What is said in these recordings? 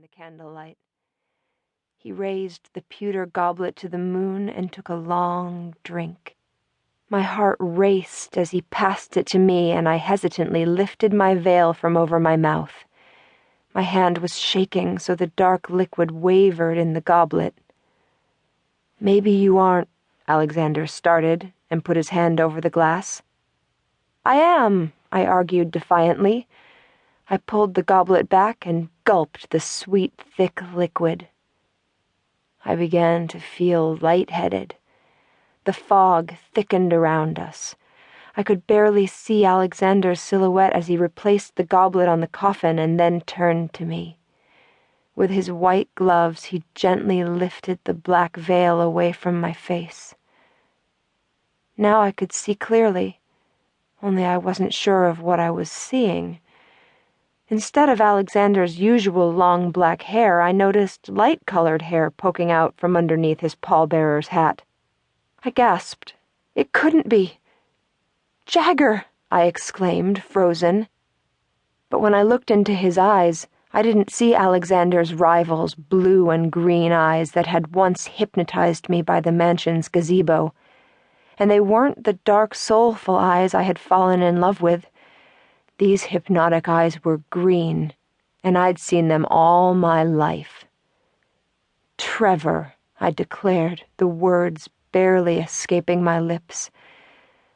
the candlelight. He raised the pewter goblet to the moon and took a long drink. My heart raced as he passed it to me, and I hesitantly lifted my veil from over my mouth. My hand was shaking, so the dark liquid wavered in the goblet. "Maybe you aren't," Alexander started and put his hand over the glass. "I am," I argued defiantly. I pulled the goblet back and gulped the sweet, thick liquid. I began to feel lightheaded. The fog thickened around us. I could barely see Alexander's silhouette as he replaced the goblet on the coffin and then turned to me. With his white gloves, he gently lifted the black veil away from my face. Now I could see clearly, only I wasn't sure of what I was seeing. Instead of Alexander's usual long black hair, I noticed light-colored hair poking out from underneath his pallbearer's hat. I gasped. It couldn't be. "Jagger!" I exclaimed, frozen. But when I looked into his eyes, I didn't see Alexander's rival's blue and green eyes that had once hypnotized me by the mansion's gazebo. And they weren't the dark, soulful eyes I had fallen in love with. These hypnotic eyes were green, and I'd seen them all my life. "Trevor," I declared, the words barely escaping my lips.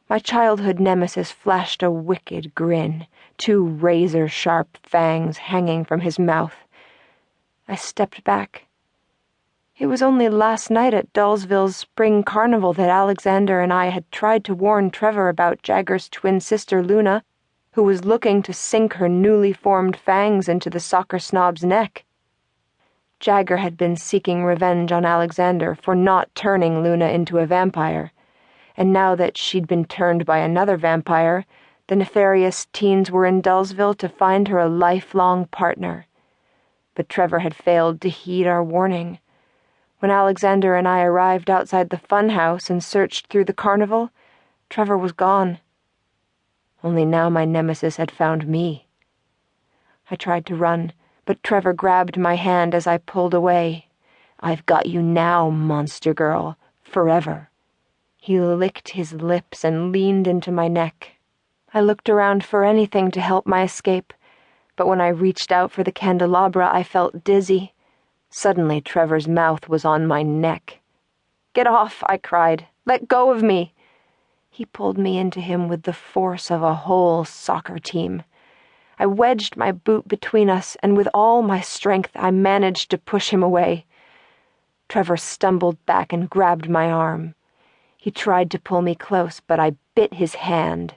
My childhood nemesis flashed a wicked grin, 2 razor-sharp fangs hanging from his mouth. I stepped back. It was only last night at Dullsville's spring carnival that Alexander and I had tried to warn Trevor about Jagger's twin sister Luna, who was looking to sink her newly formed fangs into the soccer snob's neck. Jagger had been seeking revenge on Alexander for not turning Luna into a vampire, and now that she'd been turned by another vampire, the nefarious teens were in Dullsville to find her a lifelong partner. But Trevor had failed to heed our warning. When Alexander and I arrived outside the funhouse and searched through the carnival, Trevor was gone. Only now my nemesis had found me. I tried to run, but Trevor grabbed my hand as I pulled away. "I've got you now, monster girl, forever." He licked his lips and leaned into my neck. I looked around for anything to help my escape, but when I reached out for the candelabra, I felt dizzy. Suddenly, Trevor's mouth was on my neck. "Get off," I cried. "Let go of me." He pulled me into him with the force of a whole soccer team. I wedged my boot between us, and with all my strength, I managed to push him away. Trevor stumbled back and grabbed my arm. He tried to pull me close, but I bit his hand.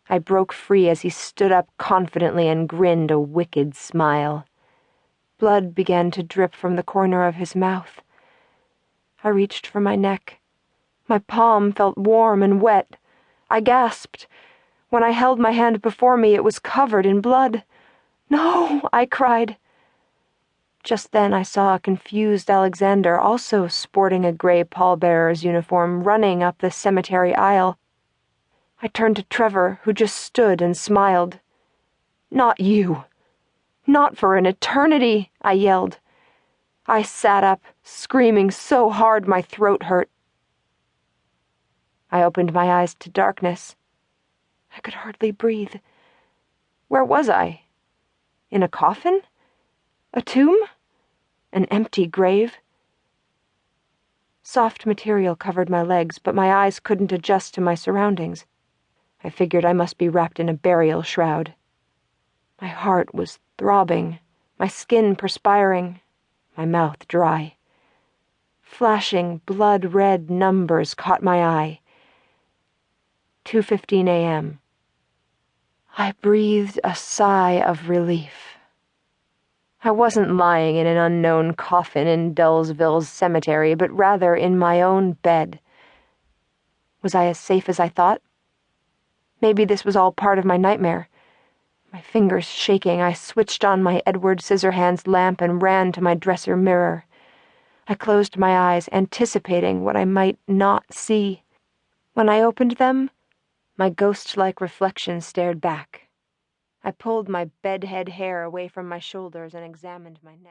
I broke free as he stood up confidently and grinned a wicked smile. Blood began to drip from the corner of his mouth. I reached for my neck. My palm felt warm and wet. I gasped. When I held my hand before me, it was covered in blood. "No!" I cried. Just then I saw a confused Alexander, also sporting a gray pallbearer's uniform, running up the cemetery aisle. I turned to Trevor, who just stood and smiled. "Not you! Not for an eternity!" I yelled. I sat up, screaming so hard my throat hurt. I opened my eyes to darkness. I could hardly breathe. Where was I? In a coffin? A tomb? An empty grave? Soft material covered my legs, but my eyes couldn't adjust to my surroundings. I figured I must be wrapped in a burial shroud. My heart was throbbing, my skin perspiring, my mouth dry. Flashing blood-red numbers caught my eye. 2:15 a.m. I breathed a sigh of relief. I wasn't lying in an unknown coffin in Dullsville's cemetery, but rather in my own bed. Was I as safe as I thought? Maybe this was all part of my nightmare. My fingers shaking, I switched on my Edward Scissorhands lamp and ran to my dresser mirror. I closed my eyes, anticipating what I might not see. When I opened them, my ghost-like reflection stared back. I pulled my bedhead hair away from my shoulders and examined my neck.